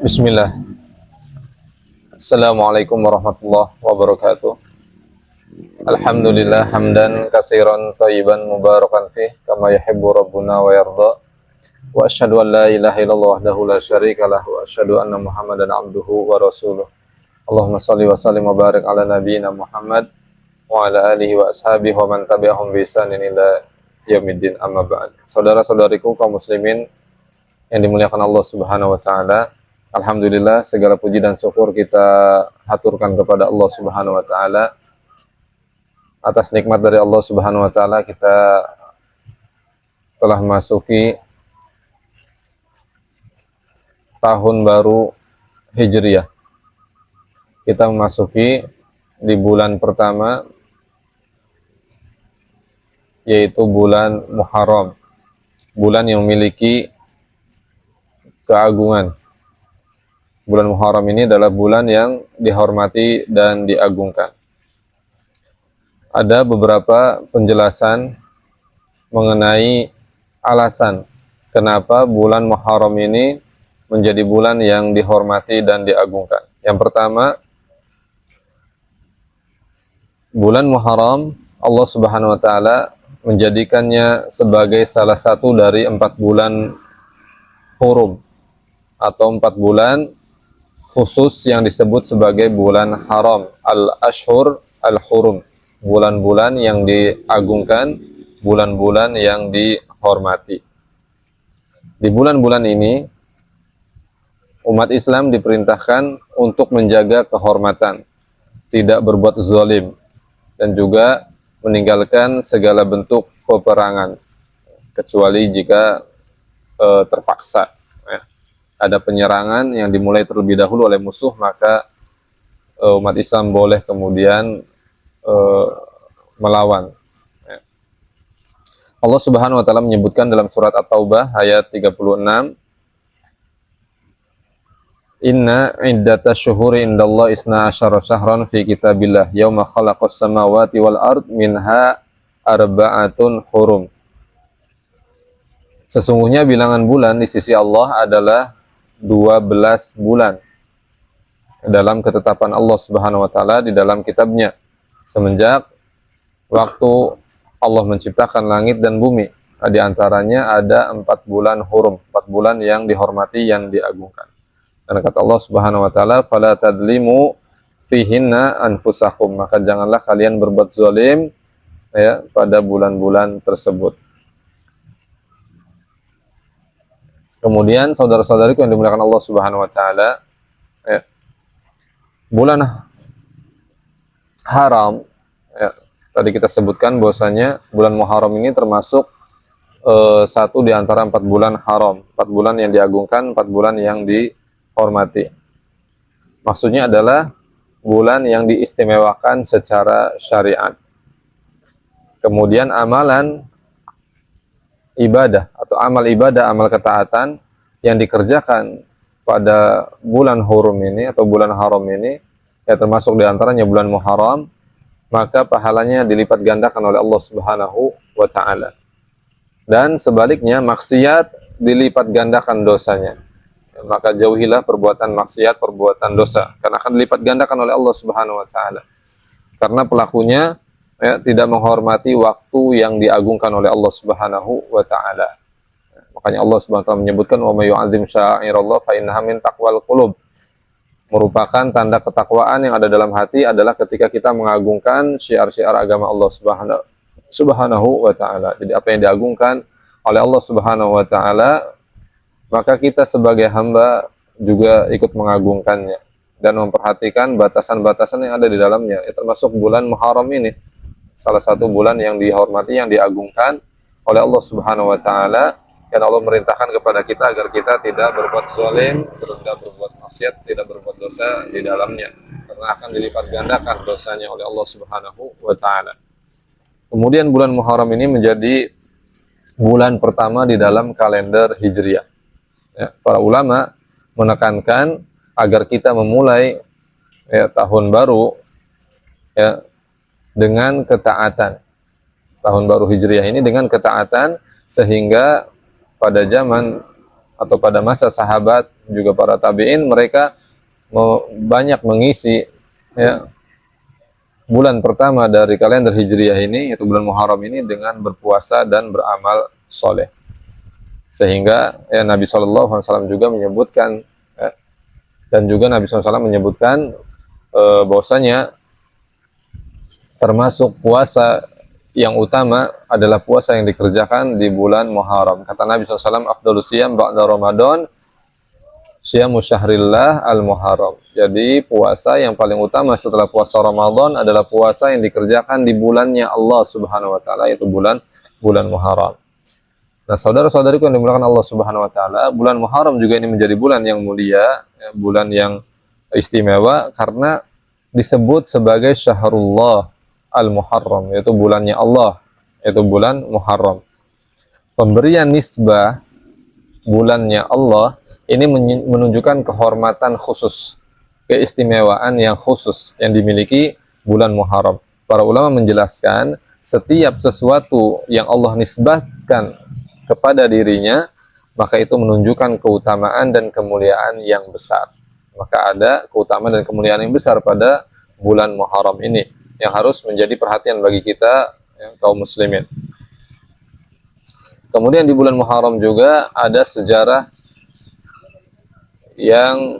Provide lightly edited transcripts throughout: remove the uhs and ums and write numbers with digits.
Bismillah. Assalamualaikum warahmatullahi wabarakatuh. Alhamdulillah hamdan katsiran thayyiban mubarakan fih kama yuhibbu rabbuna wa yarda. Wa asyhadu an la ilaha illallah wahdahu la syarika lah wa asyhadu anna Muhammadan abduhu wa rasuluh. Allahumma shalli wa sallim wa barik ala nabiyyina Muhammad wa ala alihi wa ashabihi wa man tabi'ahum bi ihsanin ila yaumiddin, amma ba'd. Saudara-saudariku kaum muslimin yang dimuliakan Allah Subhanahu wa taala, alhamdulillah segala puji dan syukur kita haturkan kepada Allah Subhanahu wa taala atas nikmat dari Allah Subhanahu wa taala. Kita telah masuki tahun baru Hijriah. Kita memasuki di bulan pertama, yaitu bulan Muharram, bulan yang memiliki keagungan. Bulan Muharram ini adalah bulan yang dihormati dan diagungkan. Ada beberapa penjelasan mengenai alasan kenapa bulan Muharram ini menjadi bulan yang dihormati dan diagungkan. Yang pertama, bulan Muharram Allah Subhanahu wa taala menjadikannya sebagai salah satu dari 4 bulan hurum atau 4 bulan khusus yang disebut sebagai bulan haram, al-ashhur al-hurum, bulan-bulan yang diagungkan, bulan-bulan yang dihormati. Di bulan-bulan ini umat Islam diperintahkan untuk menjaga kehormatan, tidak berbuat zalim, dan juga meninggalkan segala bentuk peperangan, kecuali jika terpaksa. Ada penyerangan yang dimulai terlebih dahulu oleh musuh, maka umat Islam boleh kemudian melawan. Allah Subhanahu wa taala menyebutkan dalam surat At-Taubah ayat 36, Inna iddatash syuhuri indallahi isna asyara syahran fi kitabillah yauma khalaqas samawati wal ard minha arba'atun hurum. Sesungguhnya bilangan bulan di sisi Allah adalah 12 bulan dalam ketetapan Allah Subhanahu wa taala di dalam kitabnya, semenjak waktu Allah menciptakan langit dan bumi. Di antaranya ada 4 bulan hurum, 4 bulan yang dihormati, yang diagungkan. Dan kata Allah Subhanahu wa taala, fala tadlimu fihinna anfusakum, maka janganlah kalian berbuat zalim ya pada bulan-bulan tersebut. Kemudian saudara-saudariku yang dimuliakan Allah Subhanahu wa taala, ya, bulan haram, ya, tadi kita sebutkan bahwasanya bulan Muharram ini termasuk satu di antara 4 bulan haram, 4 bulan yang diagungkan, 4 bulan yang dihormati. Maksudnya adalah bulan yang diistimewakan secara syariat. Kemudian amalan ibadah atau amal ibadah, amal ketaatan yang dikerjakan pada bulan hurum ini atau bulan haram ini, ya termasuk diantaranya bulan Muharram, maka pahalanya dilipat gandakan oleh Allah Subhanahu wa taala. Dan sebaliknya maksiat dilipat gandakan dosanya. Maka jauhilah perbuatan maksiat, perbuatan dosa, karena akan dilipat gandakan oleh Allah Subhanahu wa taala. Karena pelakunya ya, tidak menghormati waktu yang diagungkan oleh Allah Subhanahu wa taala. Makanya Allah Subhanahu wa taala menyebutkan wa may yu'azzim sya'airallah fa innaha min taqwal qulub. Merupakan tanda ketakwaan yang ada dalam hati adalah ketika kita mengagungkan syiar-syiar agama Allah Subhanahu wa taala. Jadi apa yang diagungkan oleh Allah Subhanahu wa taala, maka kita sebagai hamba juga ikut mengagungkannya dan memperhatikan batasan-batasan yang ada di dalamnya. Termasuk bulan Muharram ini salah satu bulan yang dihormati, yang diagungkan oleh Allah Subhanahu wa taala, dan Allah merintahkan kepada kita agar kita tidak berbuat zalim, tidak berbuat maksiat, tidak berbuat dosa di dalamnya, karena akan dilipat gandakan dosanya oleh Allah Subhanahu wa taala. Kemudian bulan Muharram ini menjadi bulan pertama di dalam kalender Hijriah. Ya, para ulama menekankan agar kita memulai ya, tahun baru ya, dengan ketaatan. Tahun baru Hijriah ini dengan ketaatan, sehingga pada zaman atau pada masa sahabat juga para tabi'in, mereka banyak mengisi ya bulan pertama dari kalender Hijriah ini, yaitu bulan Muharram ini, dengan berpuasa dan beramal soleh. Sehingga ya Nabi SAW juga menyebutkan ya, dan juga Nabi SAW menyebutkan bahwasanya termasuk puasa yang utama adalah puasa yang dikerjakan di bulan Muharram. Kata Nabi SAW, afdhalus siyam ba'da Ramadan syiamu syahrillah al-Muharram. Jadi puasa yang paling utama setelah puasa Ramadan adalah puasa yang dikerjakan di bulannya Allah Subhanahu wa taala, yaitu bulan Muharram. Nah, saudara-saudariku yang dimuliakan Allah Subhanahu wa taala, bulan Muharram juga ini menjadi bulan yang mulia, ya, bulan yang istimewa karena disebut sebagai syahrullah al-Muharram, yaitu bulannya Allah, yaitu bulan Muharram. Pemberian nisbah bulannya Allah ini menunjukkan kehormatan khusus, keistimewaan yang khusus yang dimiliki bulan Muharram. Para ulama menjelaskan, setiap sesuatu yang Allah nisbahkan kepada dirinya, maka itu menunjukkan keutamaan dan kemuliaan yang besar. Maka ada keutamaan dan kemuliaan yang besar pada bulan Muharram ini, yang harus menjadi perhatian bagi kita, ya, kaum muslimin. Kemudian di bulan Muharram juga ada sejarah yang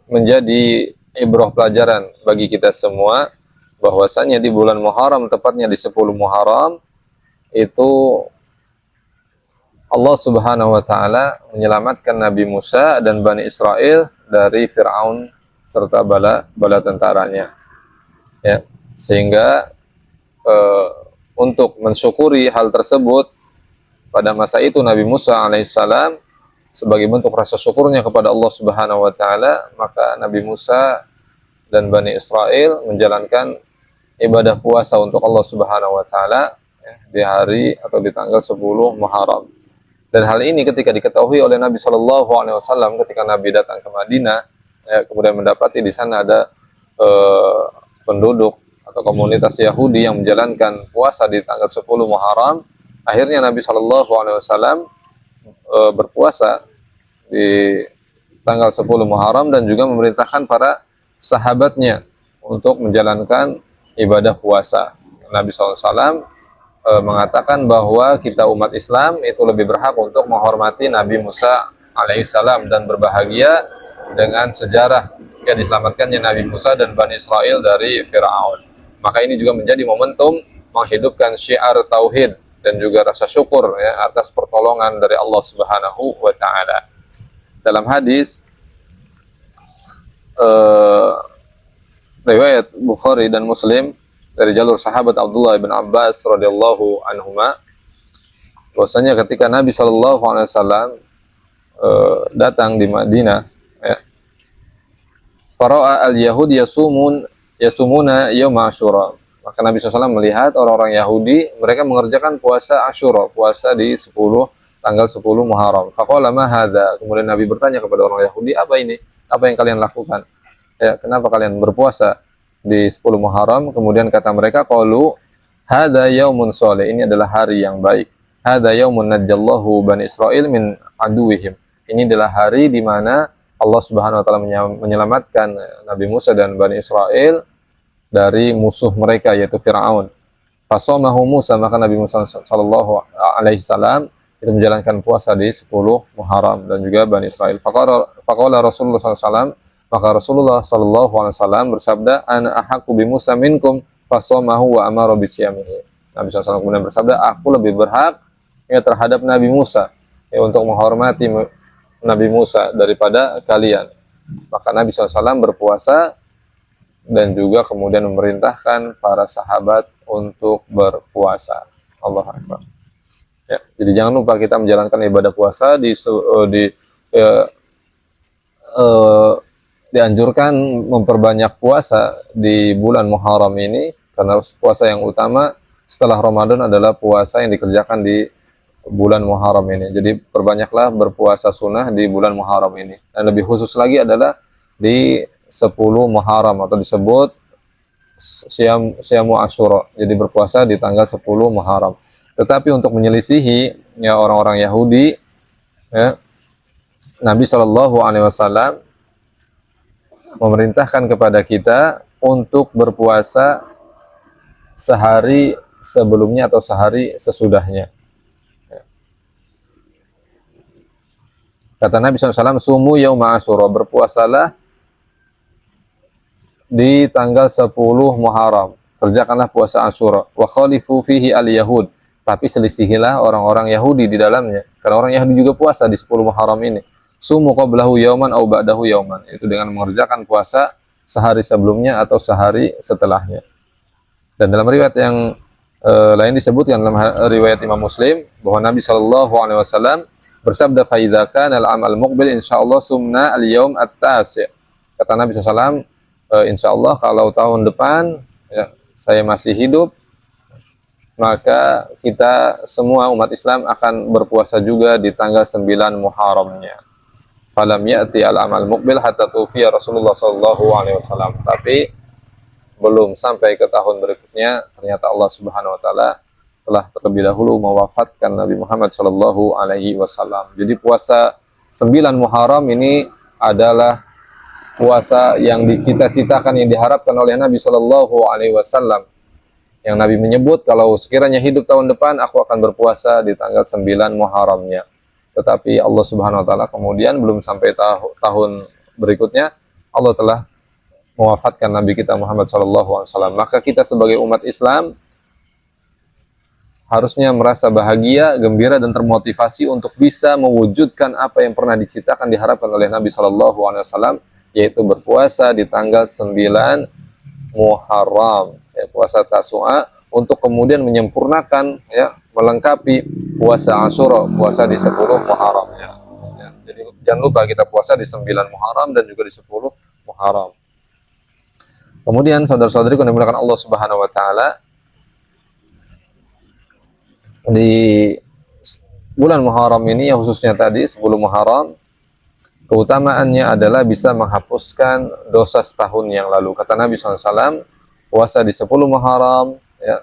menjadi ibrah pelajaran bagi kita semua, bahwasanya di bulan Muharram, tepatnya di 10 Muharram, itu Allah Subhanahu wa taala menyelamatkan Nabi Musa dan Bani Israel dari Fir'aun serta bala tentaranya. Ya, sehingga untuk mensyukuri hal tersebut, pada masa itu Nabi Musa alaihissalam sebagai bentuk rasa syukurnya kepada Allah Subhanahu wa taala, maka Nabi Musa dan Bani Israel menjalankan ibadah puasa untuk Allah Subhanahu wa taala ya, di hari atau di tanggal 10 Muharram. Dan hal ini ketika diketahui oleh Nabi Shallallahu alaihi wasallam ketika Nabi datang ke Madinah, ya, kemudian mendapati di sana ada penduduk atau komunitas Yahudi yang menjalankan puasa di tanggal 10 Muharram, akhirnya Nabi Shallallahu alaihi wasallam berpuasa di tanggal 10 Muharram dan juga memerintahkan para sahabatnya untuk menjalankan ibadah puasa. Nabi SAW mengatakan bahwa kita umat Islam itu lebih berhak untuk menghormati Nabi Musa alaihissalam dan berbahagia dengan sejarah yang diselamatkannya Nabi Musa dan Bani Israel dari Fir'aun. Maka ini juga menjadi momentum menghidupkan syiar tauhid dan juga rasa syukur ya, atas pertolongan dari Allah Subhanahu wa taala. Dalam hadis riwayat Bukhari dan Muslim dari jalur sahabat Abdullah bin Abbas radhiyallahu anhuma, bahwasanya ketika Nabi sallallahu alaihi wasallam datang di Madinah, ya, fara'a al-yahud yasumuna yaum Asyura. Maka Nabi SAW melihat orang-orang Yahudi, mereka mengerjakan puasa Asyura, puasa di tanggal 10 Muharram. Faqala ma hadza? Kemudian Nabi bertanya kepada orang Yahudi, apa ini? Apa yang kalian lakukan? Ya, kenapa kalian berpuasa di 10 Muharram? Kemudian kata mereka, qalu hadza yaumun shalih. Ini adalah hari yang baik. Hadza yaumun najjallahu Bani Israil min aduwihim. Ini adalah hari di mana Allah Subhanahu wa taala menyelamatkan Nabi Musa dan Bani Israel dari musuh mereka, yaitu Fir'aun. Fasamahu Musa, maka Nabi Musa sallallahu alaihi wasallam itu menjalankan puasa di 10 Muharram dan juga Bani Israel. Faqala Rasulullah sallallahu alaihi wasallam, maka Rasulullah sallallahu alaihi wasallam bersabda, ana ahaqqu bi Musa minkum fasamahu wa amara bi siyamihi. Nabi SAW kemudian bersabda, aku lebih berhak ya terhadap Nabi Musa ya, untuk menghormati Nabi Musa daripada kalian. Maka Nabi SAW berpuasa dan juga kemudian memerintahkan para sahabat untuk berpuasa. Allahu Akbar. Ya, jadi jangan lupa kita menjalankan ibadah puasa dianjurkan memperbanyak puasa di bulan Muharram ini, karena puasa yang utama setelah Ramadan adalah puasa yang dikerjakan di bulan Muharram ini. Jadi perbanyaklah berpuasa sunnah di bulan Muharram ini. Dan lebih khusus lagi adalah di 10 Muharram atau disebut Syamu Asyura. Jadi berpuasa di tanggal 10 Muharram. Tetapi untuk menyelisihi ya orang-orang Yahudi ya, Nabi Shallallahu Alaihi Wasallam memerintahkan kepada kita untuk berpuasa sehari sebelumnya atau sehari sesudahnya. Kata Nabi SAW, sumu yauma asyura, berpuasalah di tanggal 10 Muharram. Kerjakanlah puasa Asyura. Wa khalifu fihi al-yahud. Tapi selisihilah orang-orang Yahudi di dalamnya. Karena orang Yahudi juga puasa di 10 Muharram ini. Sumu qablahu yauman au ba'dahu yauman. Itu dengan mengerjakan puasa sehari sebelumnya atau sehari setelahnya. Dan dalam riwayat yang lain disebutkan dalam riwayat Imam Muslim bahwa Nabi SAW bersabda, fa idza kana al-amal muqbil insyaallah sumna al-yaum at-tasi'. Kata Nabi SAW, insyaallah kalau tahun depan ya, saya masih hidup, maka kita semua umat Islam akan berpuasa juga di tanggal 9 Muharramnya. Falam ya'ti al-amal muqbil hatta tufiya Rasulullah sallallahu alaihi wasallam. Tapi belum sampai ke tahun berikutnya, ternyata Allah Subhanahu wa taala telah terlebih dahulu mewafatkan Nabi Muhammad sallallahu alaihi wasallam. Jadi puasa 9 Muharram ini adalah puasa yang dicita-citakan, yang diharapkan oleh Nabi Shallallahu Alaihi Wasallam. Yang Nabi menyebut, kalau sekiranya hidup tahun depan, aku akan berpuasa di tanggal 9 Muharramnya. Tetapi Allah Subhanahu Wa Taala kemudian belum sampai tahun berikutnya, Allah telah mewafatkan Nabi kita Muhammad Shallallahu Alaihi Wasallam. Maka kita sebagai umat Islam harusnya merasa bahagia, gembira, dan termotivasi untuk bisa mewujudkan apa yang pernah dicitakan, diharapkan oleh Nabi Shallallahu Alaihi Wasallam, yaitu berpuasa di tanggal 9 Muharram, ya, puasa Tasu'a, untuk kemudian menyempurnakan, ya, melengkapi puasa Asyura, puasa di 10 Muharram. Ya. Jadi jangan lupa kita puasa di 9 Muharram dan juga di 10 Muharram. Kemudian saudara-saudari yang dimuliakan Allah Subhanahu Wa Taala, di bulan Muharram ini, ya khususnya tadi 10 Muharram, keutamaannya adalah bisa menghapuskan dosa setahun yang lalu. Kata Nabi SAW, puasa di 10 Muharram, ya,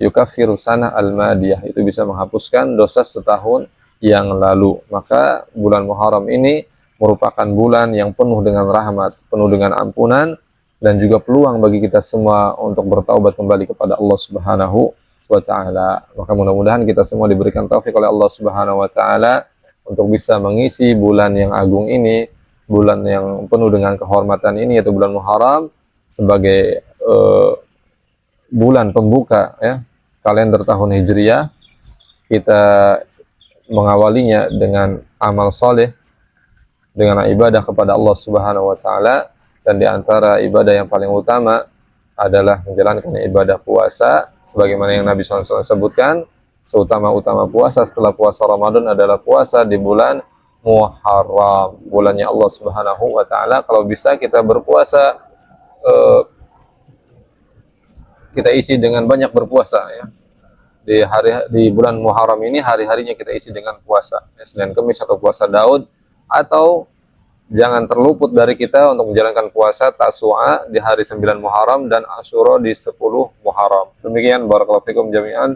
yukaffiru sana al-madiyah, itu bisa menghapuskan dosa setahun yang lalu. Maka bulan Muharram ini merupakan bulan yang penuh dengan rahmat, penuh dengan ampunan, dan juga peluang bagi kita semua untuk bertaubat kembali kepada Allah Subhanahu wa Ta'ala. Maka mudah-mudahan kita semua diberikan taufik oleh Allah Subhanahu wa Ta'ala untuk bisa mengisi bulan yang agung ini, bulan yang penuh dengan kehormatan ini, yaitu bulan Muharram, sebagai bulan pembuka, ya, kalender tahun Hijriah. Kita mengawalinya dengan amal soleh, dengan ibadah kepada Allah Subhanahu wa Ta'ala, dan di antara ibadah yang paling utama adalah menjalankan ibadah puasa, sebagaimana yang Nabi SAW sebutkan. Seutama-utama puasa setelah puasa Ramadan adalah puasa di bulan Muharram, bulannya Allah Subhanahu wa Ta'ala. Kalau bisa kita berpuasa, kita isi dengan banyak berpuasa, ya. Di bulan Muharram ini hari-harinya kita isi dengan puasa, ya, Senin Kamis atau puasa Daud, atau jangan terluput dari kita untuk menjalankan puasa Tasu'a di hari 9 Muharram dan Asyura di 10 Muharram. Demikian, barakallahu fikum jami'an.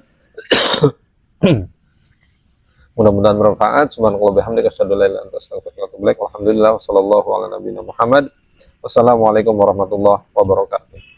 Mudah-mudahan bermanfaat. Subhanallah bihamdika asyhadu an la ilaha illa anta astaghfiruka wa atubu ilaik. Alhamdulillah wassallallahu ala nabiyina Muhammad. Wassalamualaikum warahmatullahi wabarakatuh.